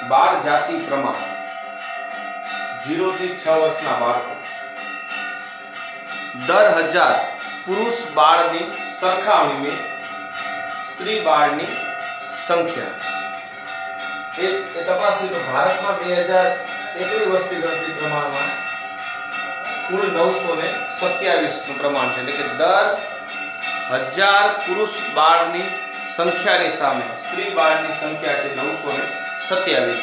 બાળ જાતિ પ્રમાણ 0 થી 6 વર્ષના બાળકો દર 1000 પુરુષ બાળની સરખામણીમાં સ્ત્રી બાળની સંખ્યા એ તપાસી તો ભારતમાં 2001ની વસ્તી ગણતરી પ્રમાણમાં કુલ 927 નું પ્રમાણ છે, એટલે કે દર 1000 પુરુષ બાળની સંખ્યાની સામે સ્ત્રી બાળની સંખ્યા છે 927.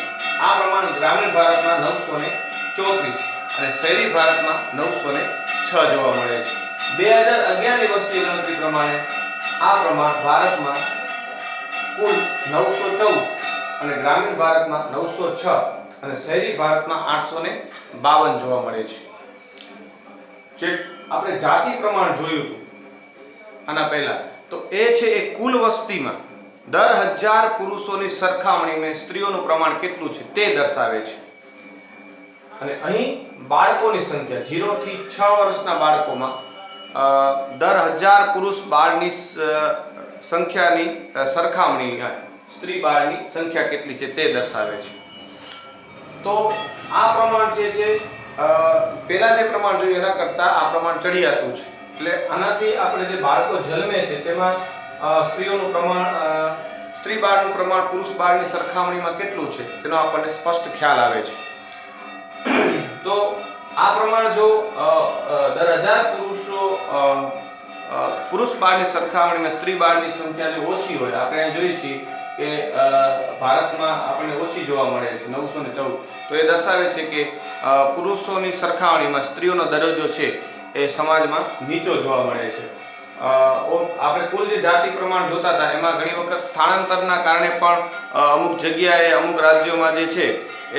આ પ્રમાણ ગ્રામીણ ભારતમાં 934 અને શહેરી ભારતમાં 906 જોવા મળે છે. 2011ની વસ્તી ગણતરી પ્રમાણે આ પ્રમાણ ભારતમાં કુલ 914 અને ગ્રામીણ ભારતમાં 906 અને શહેરી ભારતમાં 852 જોવા મળે છે. જે આપણે જાતિ પ્રમાણ જોયું હતું આના પહેલા, તો એ છે એ કુલ વસ્તીમાં દર 1000 પુરુષોની સરખામણીમાં સ્ત્રીઓનું પ્રમાણ કેટલું છે તે દર્શાવે છે. અને અહીં બાળકોની સંખ્યા 0 થી 6 વર્ષના બાળકોમાં દર 1000 પુરુષ બાળની સંખ્યાની સરખામણી સ્ત્રી બાળની સંખ્યા કેટલી છે તે દર્શાવે છે. તો આ પ્રમાણ જે છે પહેલા જે પ્રમાણ જોયું એના કરતા આ પ્રમાણ ચડિયાતું છે. એટલે આનાથી આપણે જે બાળકો જન્મે છે તેમાં સ્ત્રીઓનું પ્રમાણ સ્ત્રી બાળનું પ્રમાણ પુરુષ બાળની સરખામણીમાં કેટલું છે તેનો આપણને સ્પષ્ટ ખ્યાલ આવે છે. તો આ પ્રમાણ જો દર 1000 પુરુષ બાળની સરખામણીમાં સ્ત્રી બાળની સંખ્યા જો ઓછી હોય, આપણે જોઈએ છીએ કે ભારતમાં આપણને ઓછી જોવા મળે છે 914, તો એ દર્શાવે છે કે પુરુષોની સરખામણીમાં સ્ત્રીઓનો દરજ્જો છે એ સમાજમાં નીચો જોવા મળે છે. આપણે કુલ જે જાતિ પ્રમાણ જોતા હતા એમાં ઘણી વખત સ્થાનાંતરના કારણે પણ અમુક જગ્યાએ અમુક રાજ્યોમાં જે છે એ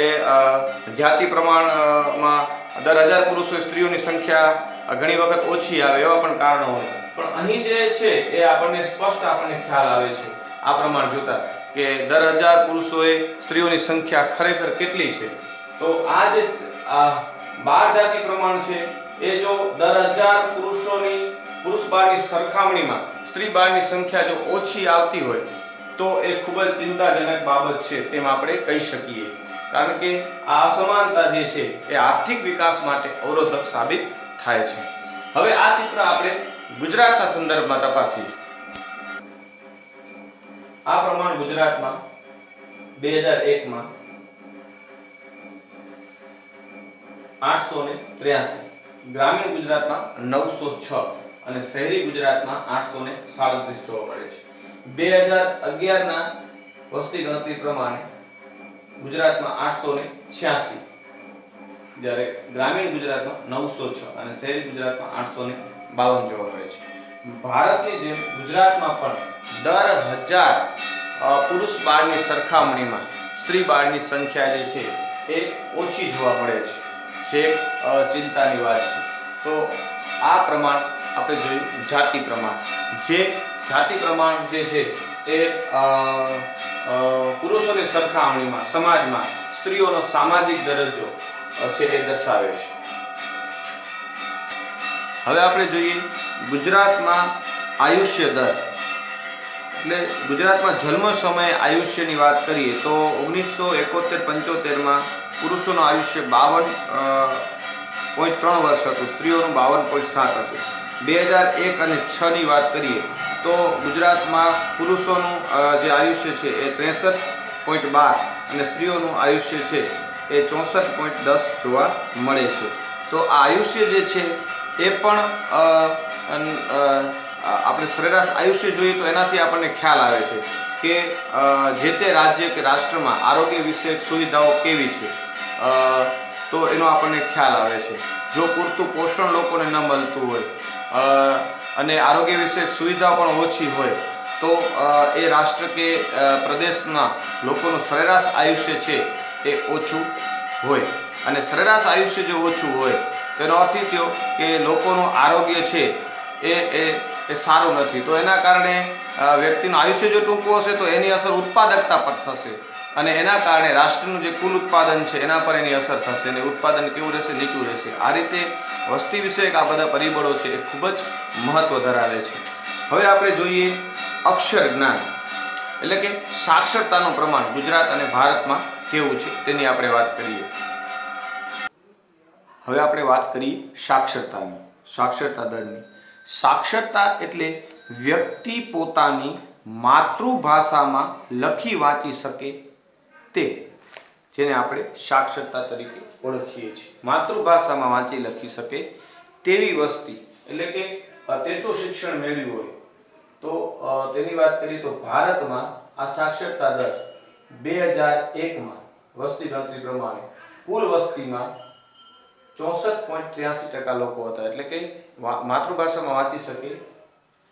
જાતિ પ્રમાણમાં દર 1000 પુરુષો સ્ત્રીઓની સંખ્યા ઘણી વખત ઓછી આવે એવા પણ કારણો હોય. પણ અહીં જે છે એ આપણને સ્પષ્ટ આપણને ખ્યાલ આવે છે આ પ્રમાણ જોતા કે દર 1000 પુરુષોએ સ્ત્રીઓની સંખ્યા ખરેખર કેટલી છે. તો આ જે બાળ જાતિ પ્રમાણ છે એ જો દર 1000 પુરુષ બાળની સરખામણીમાં સ્ત્રી બાળની સંખ્યા જો ઓછી આવતી હોય તો એ ખૂબ જ ચિંતાજનક બાબત છે તેમ આપણે કહી શકીએ. કારણ કે આ અસમાનતા જે છે એ આર્થિક વિકાસ માટે અવરોધક સાબિત થાય છે. હવે આ ચિત્ર આપણે ગુજરાતના સંદર્ભમાં તપાસીએ. આ પ્રમાણ ગુજરાતમાં 2001માં 883, ગ્રામીણ ગુજરાતમાં 906 અને શહેરી ગુજરાતમાં 837 જોવા મળે છે. 2011ના વસ્તી ગણતરી પ્રમાણે ગુજરાતમાં 886, જ્યારે ગ્રામીણ ગુજરાતમાં 906 અને શહેરી ગુજરાતમાં 852 જોવા મળે છે. ભારતની જેમ ગુજરાતમાં પણ દર 1000 પુરુષ બાળની સરખામણીમાં સ્ત્રી બાળની સંખ્યા જે છે એ ઓછી જોવા મળે છે, જે ચિંતાની વાત છે. તો આ પ્રમાણ આપણે જોયું જાતિ પ્રમાણ. જે જાતિ પ્રમાણ જે છે એ પુરુષોની સરખામણીમાં સમાજમાં સ્ત્રીઓનો સામાજિક દરજ્જો છે એ દર્શાવે છે. હવે આપણે જોઈએ ગુજરાતમાં આયુષ્ય દર. એટલે ગુજરાતમાં જન્મ સમયે આયુષ્યની વાત કરીએ તો 1971-75માં પુરુષોનું આયુષ્ય 52.3 વર્ષ હતું, સ્ત્રીઓનું 52.7 હતું. 2001 અને 6ની વાત કરીએ તો ગુજરાતમાં પુરુષોનું જે આયુષ્ય છે એ 63.12 અને સ્ત્રીઓનું આયુષ્ય છે એ 64.10 જોવા મળે છે. તો આ આયુષ્ય જે છે એ પણ આપણે સરેરાશ આયુષ્ય જોઈએ તો એનાથી આપણને ખ્યાલ આવે છે કે જે તે રાજ્ય કે રાષ્ટ્રમાં આરોગ્ય વિષયક સુવિધાઓ કેવી છે, તો એનો આપણને ખ્યાલ આવે છે. જો પૂરતું પોષણ લોકોને ન મળતું હોય અને આરોગ્ય વિષયક સુવિધાઓ પણ ઓછી હોય તો એ રાષ્ટ્ર કે પ્રદેશના લોકોનું સરેરાશ આયુષ્ય છે એ ઓછું હોય. અને સરેરાશ આયુષ્ય જો ઓછું હોય તેનો અર્થ એ થયો કે લોકોનું આરોગ્ય છે એ સારું નથી. તો એના કારણે વ્યક્તિનું આયુષ્ય જો ટૂંકું હશે તો એની અસર ઉત્પાદકતા પર થશે અને એના કારણે રાષ્ટ્રનું જે કુલ ઉત્પાદન છે એના પર એની અસર થશે અને ઉત્પાદન કેવું રહેશે, નીચું રહેશે. આ રીતે વસ્તી વિષયક આ બધા પરિબળો છે એ ખૂબ જ મહત્વ ધરાવે છે. હવે આપણે જોઈએ અક્ષર જ્ઞાન. એટલે કે સાક્ષરતાનું પ્રમાણ ગુજરાત અને ભારતમાં કેવું છે તેની આપણે વાત કરીએ. હવે આપણે વાત કરીએ સાક્ષરતાની, સાક્ષરતા દરની. સાક્ષરતા એટલે વ્યક્તિ પોતાની માતૃભાષામાં લખી વાંચી શકે તે, જેને આપણે સાક્ષરતા તરીકે ઓળખીએ છીએ. માતૃભાષામાં વાંચી લખી શકે તેવી વસ્તી, એટલે કે તેટલું શિક્ષણ મેળવ્યું હોય. તો તેની વાત કરીએ તો ભારતમાં આ સાક્ષરતા દર 2001માં વસ્તી ગણતરી પ્રમાણે કુલ વસ્તીમાં 64.83% લોકો હતા. એટલે કે માતૃભાષામાં વાંચી શકે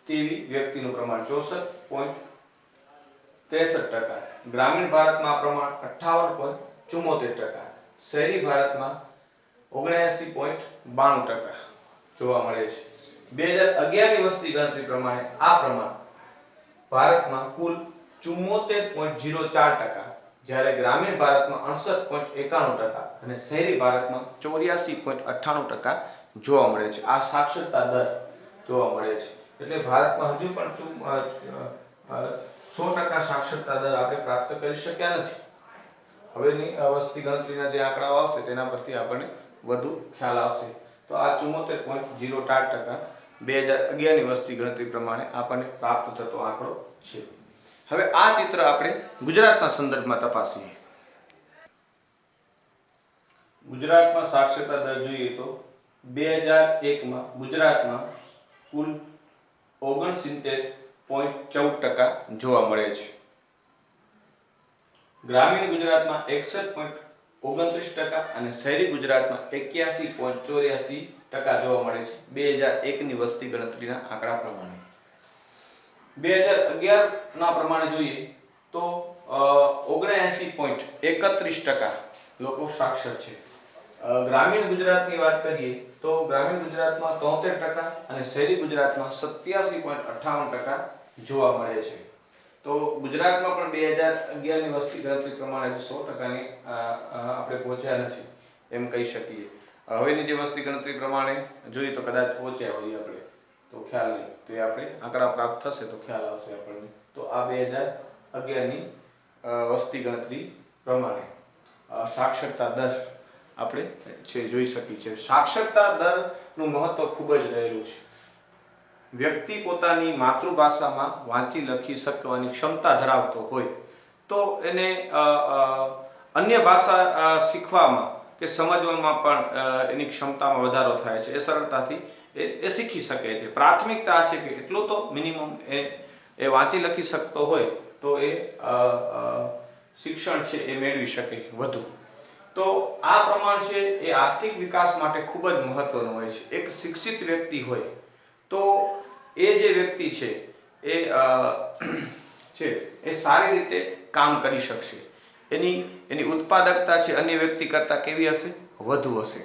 તેવી વ્યક્તિનું પ્રમાણ 64.63%. ગ્રામીણ ભારતમાં આ પ્રમાણ 58.74%. શહેરી ભારતમાં 79.92% જોવા મળે છે. 2011ની વસ્તી ગણતરી પ્રમાણે આ પ્રમાણ ભારતમાં કુલ 74.04%, જ્યારે ગ્રામીણ ભારતમાં 68.91% અને શહેરી ભારતમાં 84.98% જોવા મળે છે. આ સાક્ષરતા દર જોવા મળે છે. એટલે ભારતમાં હજુ પણ 100% સાક્ષરતા દર આપણે પ્રાપ્ત કરી શક્યા નથી. હવેની વસ્તી ગણતરીના જે આંકડાઓ આવશે તેના પરથી આપણને વધુ ખ્યાલ આવશે. તો આ 74.04% 2011ની વસ્તી ગણતરી પ્રમાણે આપણને પ્રાપ્ત થતો આંકડો છે. હવે આ ચિત્ર આપણે ગુજરાતના સંદર્ભમાં તપાસીએ. ગુજરાતમાં સાક્ષરતા દર જોઈએ તો 2001માં ગુજરાતમાં કુલ 69.14% જોવા મળે છે. ગ્રામીણ ગુજરાતમાં 61.29% અને શહેરી ગુજરાતમાં 81.84% જોવા મળે છે 2001ની વસ્તી ગણતરીના આંકડા પ્રમાણે. 2011ના પ્રમાણે જોઈએ તો 79.31% લોકો સાક્ષર છે. ગ્રામીણ ગુજરાતની વાત કરીએ તો ગ્રામીણ ગુજરાતમાં 73% અને શહેરી ગુજરાતમાં 87.58% જોવા મળે છે. તો ગુજરાતમાં પણ 2011ની વસ્તી ગણતરી પ્રમાણે 100%ની આપણે પહોંચ્યા નથી એમ કહી શકીએ. હવેની જે વસ્તી ગણતરી પ્રમાણે જોઈએ તો કદાચ પહોંચ્યા હોઈએ આપણે, તો ખ્યાલ નહીં. તો એ આપણે આંકડા પ્રાપ્ત થશે તો ખ્યાલ આવશે આપણને. તો આ 2011ની વસ્તી ગણતરી પ્રમાણે સાક્ષરતા દર આપણે જોઈ શકીએ છીએ. સાક્ષરતા દરનું મહત્વ ખૂબ જ રહેલું છે. વ્યક્તિ પોતાની માતૃભાષામાં વાંચી લખી શકવાની ક્ષમતા ધરાવતો હોય તો એને અન્ય ભાષા શીખવામાં કે સમજવામાં પણ એની ક્ષમતામાં વધારો થાય છે. એ સરળતાથી એ શીખી શકે છે. પ્રાથમિકતા છે કે એટલું તો મિનિમમ એ વાંચી લખી શકતો હોય તો એ શિક્ષણ છે એ મેળવી શકે વધુ. તો આ પ્રમાણ છે એ આર્થિક વિકાસ માટે ખૂબ જ મહત્વનું હોય છે. એક શિક્ષિત વ્યક્તિ હોય તો એ જે વ્યક્તિ છે એ સારી રીતે કામ કરી શકશે. એની ઉત્પાદકતા છે અન્ય વ્યક્તિ કરતાં કેવી હશે? વધુ હશે.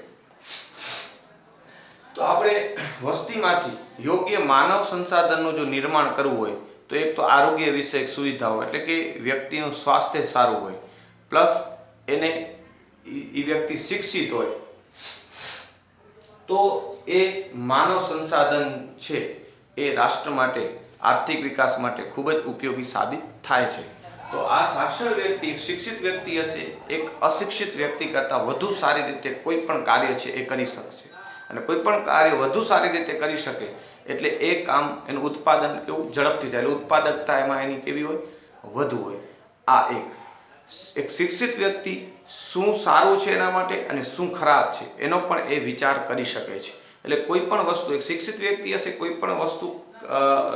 તો આપણે વસ્તીમાંથી યોગ્ય માનવ સંસાધનનું જો નિર્માણ કરવું હોય તો એક તો આરોગ્ય વિષયક સુવિધાઓ, એટલે કે વ્યક્તિનું સ્વાસ્થ્ય સારું હોય, પ્લસ એને એ વ્યક્તિ શિક્ષિત હોય તો એ માનવ સંસાધન છે એ રાષ્ટ્ર માટે આર્થિક વિકાસ માટે ખૂબ જ ઉપયોગી સાબિત થાય છે. તો આ સાક્ષર વ્યક્તિ, એક શિક્ષિત વ્યક્તિ હશે, એક અશિક્ષિત વ્યક્તિ કરતાં વધુ સારી રીતે કોઈ પણ કાર્ય છે એ કરી શકશે. અને કોઈ પણ કાર્ય વધુ સારી રીતે કરી શકે એટલે એ કામ એનું ઉત્પાદન કેવું ઝડપથી થાય, એટલે ઉત્પાદકતા એમાં એની કેવી હોય? વધુ હોય. આ એક શિક્ષિત વ્યક્તિ શું સારું છે એના માટે અને શું ખરાબ છે એનો પણ એ વિચાર કરી શકે છે. એટલે કોઈ પણ વસ્તુ, એક શિક્ષિત વ્યક્તિ હશે, કોઈ પણ વસ્તુ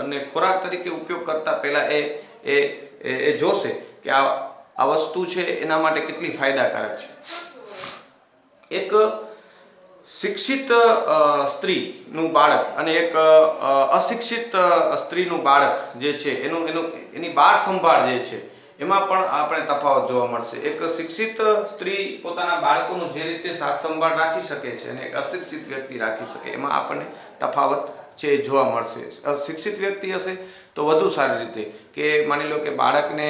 ને ખોરાક તરીકે ઉપયોગ કરતા પહેલા એ જોશે કે આ વસ્તુ છે એના માટે કેટલી ફાયદાકારક છે. એક શિક્ષિત સ્ત્રીનું બાળક અને એક અશિક્ષિત સ્ત્રીનું બાળક જે છે એની બાળ સંભાળ જે છે એમાં પણ આપણે તફાવત જોવા મળશે. એક શિક્ષિત સ્ત્રી પોતાના બાળકોનું જે રીતે સાર સંભાળ રાખી શકે છે અને એક અશિક્ષિત વ્યક્તિ રાખી શકે એમાં આપણને તફાવત છે જોવા મળશે. શિક્ષિત વ્યક્તિ હશે તો વધુ સારી રીતે, કે માની લો કે બાળકને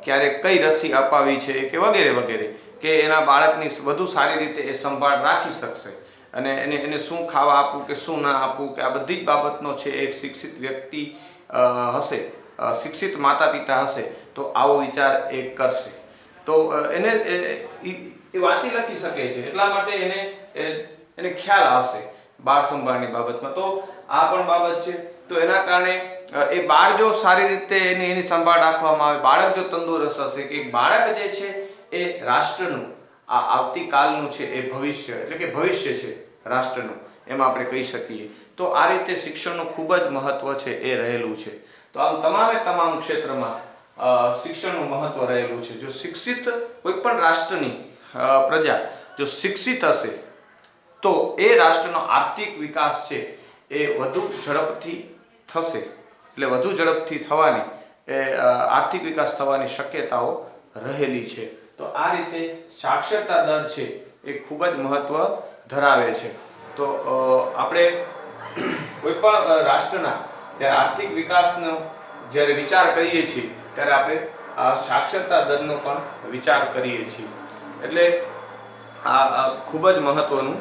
ક્યારેક કઈ રસી અપાવી છે કે વગેરે વગેરે, કે એના બાળકની વધુ સારી રીતે એ સંભાળ રાખી શકશે અને એને શું ખાવા આપવું કે શું ના આપવું કે આ બધી જ બાબતનો છે એક શિક્ષિત વ્યક્તિ હશે શિક્ષિત માતા પિતા હશે તો આવો વિચાર એ કરશે. તો એને એ વાંચી લખી શકે છે, એટલા માટે એને ખ્યાલ આવશે બાળ સંભાળની બાબતમાં. તો આ પણ બાબત છે. તો એના કારણે એ બાળ જો સારી રીતે એની સંભાળ રાખવામાં આવે, બાળક જો તંદુરસ્ત હશે, કે બાળક જે છે એ રાષ્ટ્રનું આવતીકાલનું છે, એ ભવિષ્ય એટલે કે ભવિષ્ય છે રાષ્ટ્રનું, એમાં આપણે કહી શકીએ. તો આ રીતે શિક્ષણનું ખૂબ જ મહત્વ છે એ રહેલું છે. તો આમ તમામ ક્ષેત્રમાં શિક્ષણનું મહત્વ રહેલું છે. જો શિક્ષિત કોઈ પણ રાષ્ટ્રની પ્રજા જો શિક્ષિત હશે તો એ રાષ્ટ્રનો આર્થિક વિકાસ છે એ વધુ ઝડપથી થશે, એટલે વધુ ઝડપથી થવાની આર્થિક વિકાસ થવાની શક્યતાઓ રહેલી છે. તો આ રીતે સાક્ષરતા દર છે એ ખૂબ જ મહત્વ ધરાવે છે. તો આપણે કોઈ પણ રાષ્ટ્રના જ્યારે આર્થિક વિકાસનો જ્યારે વિચાર કરીએ છીએ ત્યારે આપણે સાક્ષરતા દરનો પણ વિચાર કરીએ છીએ. એટલે આ ખૂબ જ મહત્વનું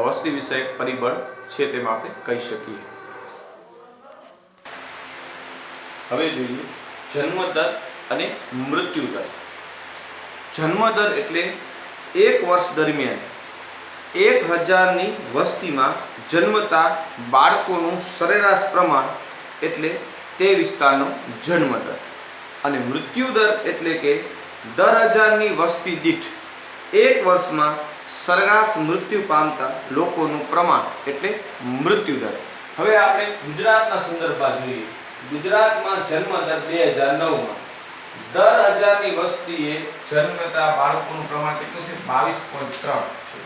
વસ્તી વિષયક પરિબળ છે તેમ આપણે કહી શકીએ. હવે જોઈએ જન્મદર અને મૃત્યુદર. જન્મદર એટલે એક વર્ષ દરમિયાન 1000ની વસ્તીમાં જન્મતા બાળકોનું સરેરાશ પ્રમાણ એટલે તે વિસ્તારનો જન્મદર. અને મૃત્યુદર એટલે કે દર 1000ની વસ્તી દીઠ એક વર્ષમાં સરેરાશ મૃત્યુ પામતા લોકોનું પ્રમાણ એટલે મૃત્યુદર. હવે આપણે ગુજરાતના સંદર્ભમાં જોઈએ. ગુજરાતમાં જન્મદર 2009માં દર 1000ની વસ્તીએ જન્મતા બાળકોનું પ્રમાણ કેટલું છે? 22.3 છે.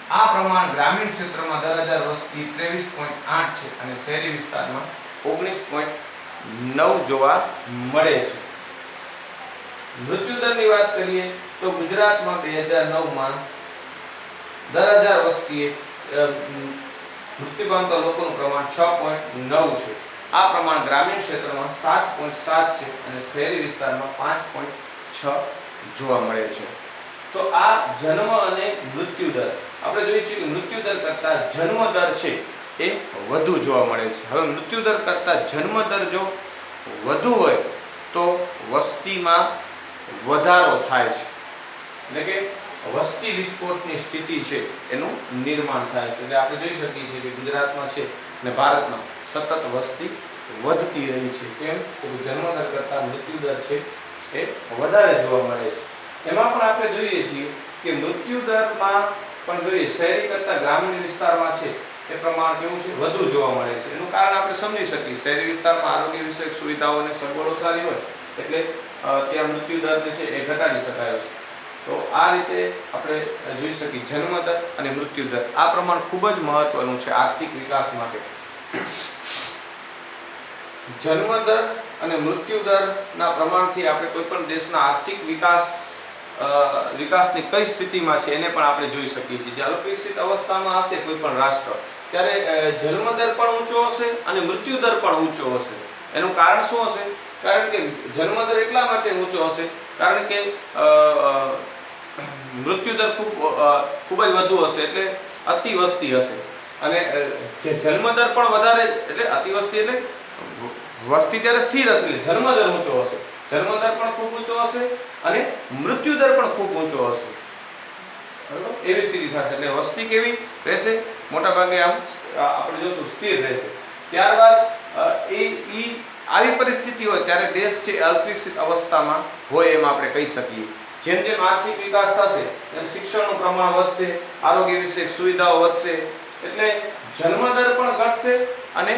આ પ્રમાણ ગ્રામીણ ક્ષેત્રમાં દર 1000 વસ્તી 23.8 છે અને શહેરી વિસ્તારમાં 19.9 જોવા મળે છે. મૃત્યુદરની વાત કરીએ તો ગુજરાતમાં 2009માં દર 1000 વસ્તીએ મૃત્યુ પામતા લોકોનું પ્રમાણ 6.9 છે. આ પ્રમાણ ગ્રામીણ ક્ષેત્રમાં 7.7 છે અને શહેરી વિસ્તારમાં 5.6 જોવા મળે છે. તો આ જન્મ અને મૃત્યુદર આપણે જોઈએ છીએ કે મૃત્યુદર કરતા જન્મદર છે એ વધુ જોવા મળે છે. હવે મૃત્યુદર કરતા જન્મદર જો વધુ હોય તો વસ્તીમાં વધારો થાય છે, એટલે કે વસ્તી વિસ્ફોટની સ્થિતિ છે એનું નિર્માણ થાય છે. એટલે આપણે જોઈ શકીએ છીએ કે ગુજરાતમાં છે અને ભારતમાં સતત વસ્તી વધતી રહી છે. કેમ? તો જન્મદર કરતા મૃત્યુદર છે એ વધારે જોવા મળે છે. એમાં પણ આપણે જોઈએ છીએ કે મૃત્યુદરમાં પણ જોઈએ શહેરી કરતા ગ્રામીણ વિસ્તારમાં છે એ પ્રમાણ કેવું છે? વધુ જોવા મળે છે. એનું કારણ આપણે સમજી શકીએ. શહેરી વિસ્તારમાં આરોગ્ય વિષયક સુવિધાઓ અને સગવડો સારી હોય એટલે ત્યાં મૃત્યુદર જે છે એ ઘટાડી શકાય છે. તો આ રીતે આપણે જોઈ શકીએ જન્મદર અને મૃત્યુદર આ પ્રમાણ ખૂબ જ મહત્વનું છે આર્થિક વિકાસ માટે. જન્મદર અને મૃત્યુદરના પ્રમાણથી આપણે કોઈ પણ દેશના આર્થિક વિકાસની કઈ સ્થિતિમાં છે એને પણ આપણે જોઈ શકીએ છીએ. જે અલ્પવિકસિત અવસ્થામાં હશે કોઈ પણ રાષ્ટ્ર ત્યારે જન્મદર પણ ઊંચો હશે અને મૃત્યુદર પણ ઊંચો હશે. એનું કારણ શું હશે? કારણ કે જન્મદર એટલા માટે ઊંચો હશે કારણ કે મૃત્યુદર ખૂબ જ વધુ હશે એટલે અતિવસ્તી હશે અને જન્મદર પણ વધારે એટલે અતિવસ્તી એટલે વસ્તી ત્યારે સ્થિર હશે એટલે જન્મદર ઊંચો હશે. જન્મદર પણ ખૂબ ઊંચો હશે અને મૃત્યુદર પણ ખૂબ ઊંચો હશે. બરાબર? એવી સ્થિતિ થશે એટલે વસ્તી કેવી રહેશે? મોટા ભાગે આમ આપણે જોશું સ્થિર રહેશે. ત્યારબાદ આવી પરિસ્થિતિ હોય ત્યારે દેશ છે અલ્પવિકસિત અવસ્થામાં હોય એમ આપણે કહી શકીએ. જેમ જેમ આર્થિક વિકાસ થશે તેમ શિક્ષણનું પ્રમાણ વધશે, આરોગ્ય વિષયક સુવિધાઓ વધશે એટલે જન્મદર પણ ઘટશે અને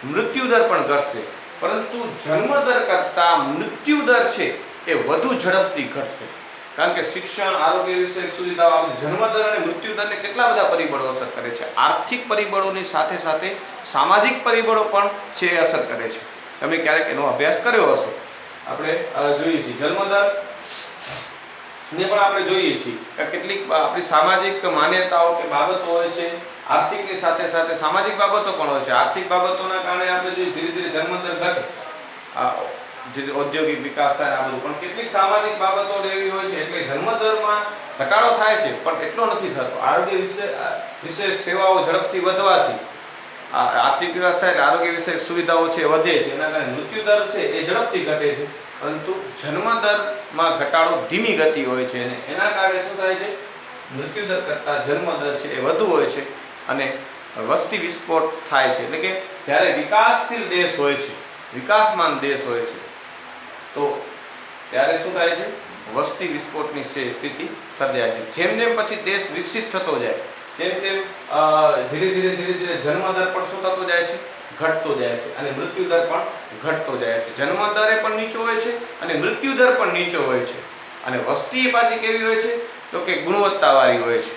મૃત્યુદર પણ ઘટશે. પરંતુ જન્મદર કરતા મૃત્યુદર છે એ વધુ ઝડપથી ઘટશે કારણ કે શિક્ષણ, આરોગ્ય વિષયક સુવિધાઓ જન્મદર અને મૃત્યુદરને કેટલા બધા પરિબળો અસર કરે છે. આર્થિક પરિબળોની સાથે સાથે સામાજિક પરિબળો પણ છે એ અસર કરે છે. તમે ક્યારેક એનો અભ્યાસ કર્યો હશે. આપણે જોઈએ છીએ જન્મદર ને પણ આપણે જોઈએ છીએ કે કેટલીક આપણી સામાજિક માન્યતાઓ કે બાબતો હોય છે. આર્થિકની સાથે સાથે સામાજિક બાબતો પણ હોય છે. આર્થિક બાબતોના કારણે આપણે જોઈએ ધીરે ધીરે જન્મદર ઘટે, જે ઔદ્યોગિક વિકાસ થાય આ બધું, પણ કેટલીક સામાજિક બાબતો એવી હોય છે એટલે જન્મદરમાં ઘટાડો થાય છે પણ એટલો નથી થતો. આરોગ્ય વિષયક સેવાઓ ઝડપથી વધવાથી આર્થિક વિકાસ થાય એટલે આરોગ્ય વિષયક સુવિધાઓ છે એ વધે છે, એના કારણે મૃત્યુ દર છે એ ઝડપથી ઘટે છે, પરંતુ જન્મદરમાં ઘટાડો ધીમી ગતિ હોય છે અને એના કારણે શું થાય છે, મૃત્યુ દર કરતાં જન્મદર છે એ વધુ હોય છે અને વસ્તી વિસ્ફોટ થાય છે. એટલે કે જ્યારે વિકાસશીલ દેશ હોય છે, વિકાસમાન દેશ હોય છે, તો ત્યારે શું થાય છે, વસ્તી વિસ્ફોટની સ્થિતિ સર્જાય છે. જેમ જેમ પછી દેશ વિકસિત થતો જાય તેમ તેમ ધીરે ધીરે જન્મદર પણ શું થતો જાય છે, ઘટતો જાય છે અને મૃત્યુ દર પણ ઘટતો જાય છે. જન્મદર પણ નીચો હોય છે અને મૃત્યુ દર પણ નીચો હોય છે અને વસ્તી પાછી કેવી હોય છે, તો કે ગુણવત્તાવાળી હોય છે.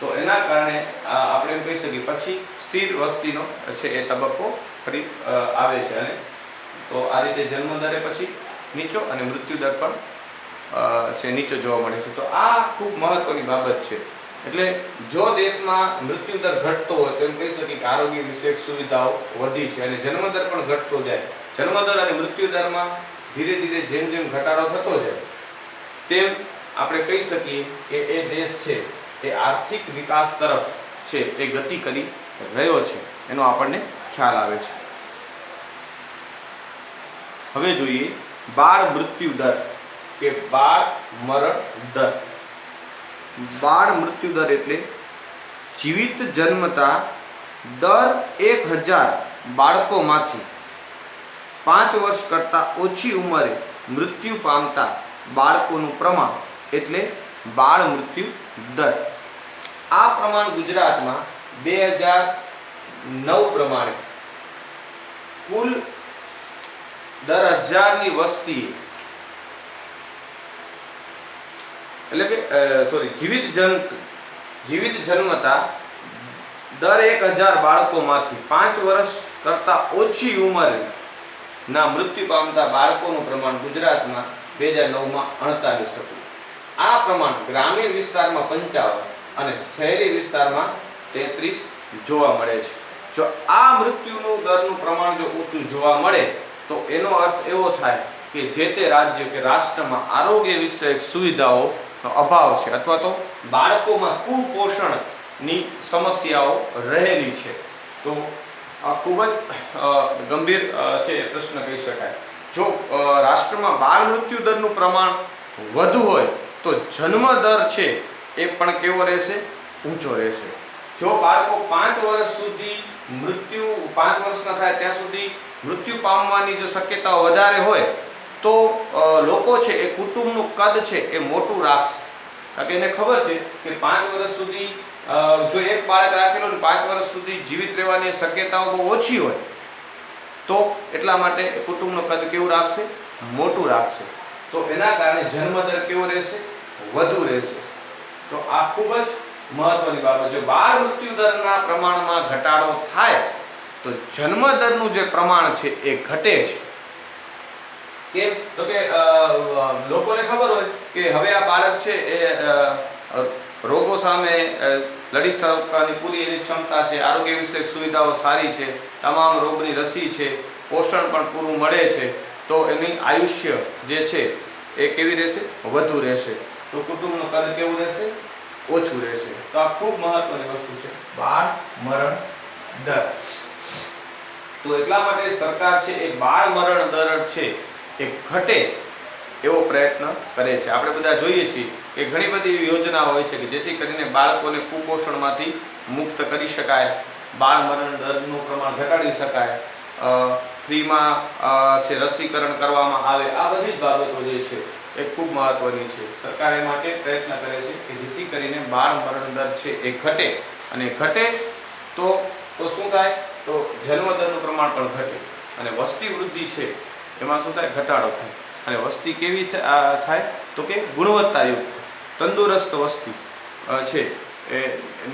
તો એના કારણે આપણે એમ કહી શકીએ પછી સ્થિર વસ્તીનો છે એ તબક્કો ફરી આવે છે અને તો આ રીતે જન્મદરે પછી નીચો અને મૃત્યુ દર પણ છે નીચો જોવા મળે છે. તો આ ખૂબ મહત્વની બાબત છે. એટલે જો દેશમાં મૃત્યુ દર ઘટતો હોય તો એમ કહી શકીએ કે આરોગ્ય વિષયક સુવિધાઓ વધી છે અને જન્મદર પણ ઘટતો જાય. જન્મદર અને મૃત્યુ દરમાં ધીરે ધીરે જેમ જેમ ઘટાડો થતો જાય તેમ આપણે કહી શકીએ કે એ દેશ છે એ આર્થિક વિકાસ તરફ છે એ ગતિ કરી રહ્યો છે, એનો આપણને ખ્યાલ આવે છે. હવે જોઈએ બાળ મૃત્યુ દર કે બાળ મરણ દર. બાળ મૃત્યુ દર એટલે જીવિત જન્મતા દર 1000 બાળકોમાંથી 5 વર્ષ કરતાં ઓછી ઉંમરે મૃત્યુ પામતા બાળકોનું પ્રમાણ એટલે બાળ મૃત્યુ દર. આ પ્રમાણ ગુજરાતમાં 2009 પ્રમાણે કુલ દર 1000ની વસ્તી એટલે કે જીવિત જન્મતા દર 1000 બાળકોમાંથી 5 વર્ષ કરતાં ઓછી ઉંમરના મૃત્યુ પામતા બાળકોનું પ્રમાણ ગુજરાતમાં 2009માં 48 હતું. આ પ્રમાણ ગ્રામીણ વિસ્તારમાં 55 અને શહેરી વિસ્તારમાં 33 જોવા મળે છે. જો આ મૃત્યુનું દરનું પ્રમાણ જો ઊંચું જોવા મળે તો એનો અર્થ એવો થાય કે જે તે રાજ્ય કે રાષ્ટ્રમાં આરોગ્ય વિષયક સુવિધાઓ અભાવ છે અથવા તો બાળકોમાં કુપોષણની સમસ્યાઓ રહેલી છે. તો આ ખૂબ જ ગંભીર છે પ્રશ્ન કહી શકાય. જો રાષ્ટ્રમાં બાળ મૃત્યુ દરનું પ્રમાણ વધુ હોય તો જન્મ દર છે એ પણ કેવો રહેશે, ઊંચો રહેશે. જો બાળકો 5 વર્ષ સુધી 5 વર્ષના થાય ત્યાં સુધી મૃત્યુ પામવાની જો શક્યતાઓ વધારે હોય તો લોકો છે એ કુટુંબનું કદ છે એ મોટું રાખશે. કારણ કે એને ખબર છે કે 5 વર્ષ સુધી જો એક બાળક રાખેલો ને 5 વર્ષ સુધી જીવિત રહેવાની શક્યતાઓ બહુ ઓછી હોય તો એટલા માટે કુટુંબનું કદ કેવું રાખશે, મોટું રાખશે. તો એના કારણે જન્મદર કેવો રહેશે, વધુ રહેશે. તો આ ખૂબ જ મહત્વની બાબત. જો બાળ મૃત્યુ દરના પ્રમાણમાં ઘટાડો થાય તો જન્મદરનું જે પ્રમાણ છે એ ઘટે છે. કેમ તો કે લોકોને ખબર હોય કે હવે આ બાળક છે એ રોગો સામે લડી શકવાની પૂરી એની ક્ષમતા છે, આરોગ્ય વિષયક સુવિધાઓ સારી છે, તમામ રોગની રસી છે, પોષણ પણ પૂરું મળે છે, તો એની આયુષ્ય જે છે એ કેવી રહેશે, વધુ રહેશે. તો કુટુંબનું કદ કેવું રહેશે, ઓછું રહેશે. તો આ ખૂબ મહત્વની વસ્તુ છે બાળ મરણ દર. તો એટલા માટે સરકાર છે એ બાળ મરણ દર છે એ ઘટે એવો પ્રયત્ન કરે છે. આપણે બધા જોઈએ છીએ કે ઘણી બધી યોજનાઓ હોય છે કે જેથી કરીને બાળકોને કુપોષણમાંથી મુક્ત કરી શકાય, બાળ મરણ દરનું પ્રમાણ ઘટાડી શકાય, ફ્રીમાં છે રસીકરણ કરવામાં આવે. આ બધી જ બાબતો જે છે એ ખૂબ મહત્વની છે. સરકાર એ માટે પ્રયત્ન કરે છે કે જેથી કરીને બાળ મરણ દર છે એ ઘટે અને ઘટે તો શું થાય, તો જન્મદરનું પ્રમાણ પણ ઘટે અને વસ્તી વૃદ્ધિ છે એમાં શું થાય, ઘટાડો થાય. અને વસ્તી કેવી થાય તો કે ગુણવત્તાયુક્ત તંદુરસ્ત વસ્તી છે એ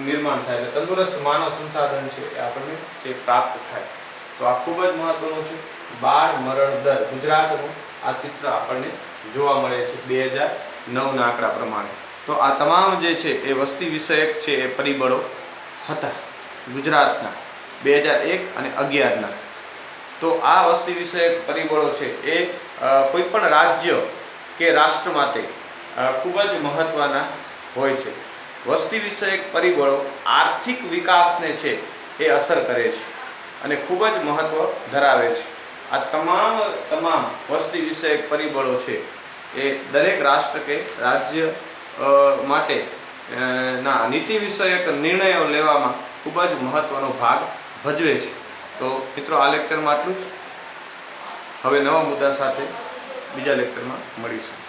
નિર્માણ થાય, એટલે તંદુરસ્ત માનવ સંસાધન છે એ આપણને જે પ્રાપ્ત થાય. તો આ ખૂબ જ મહત્વનું છે બાળ મરણ દર. ગુજરાતનું આ ચિત્ર આપણને જોવા મળે છે 2009ના આંકડા પ્રમાણે. તો આ તમામ જે છે એ વસ્તી વિષયક છે એ પરિબળો હતા ગુજરાતના 2001 અને 2011ના. તો આ વસ્તી વિષયક પરિબળો છે એ કોઈ પણ રાજ્ય કે રાષ્ટ્ર માટે ખૂબ જ મહત્વના હોય છે. વસ્તી વિષયક પરિબળો આર્થિક વિકાસને છે એ અસર કરે છે. અને ખૂબ જ મહત્ત્વ ધરાવે છે. આ તમામ વસ્તી વિષયક પરિબળો છે એ દરેક રાષ્ટ્ર કે રાજ્ય માટે ના નીતિ વિષયક નિર્ણયો લેવામાં ખૂબ જ મહત્ત્વનો ભાગ ભજવે છે. તો મિત્રો, આ લેક્ચરમાં આટલું જ. હવે નવા મુદ્દા સાથે બીજા લેક્ચરમાં મળીશું.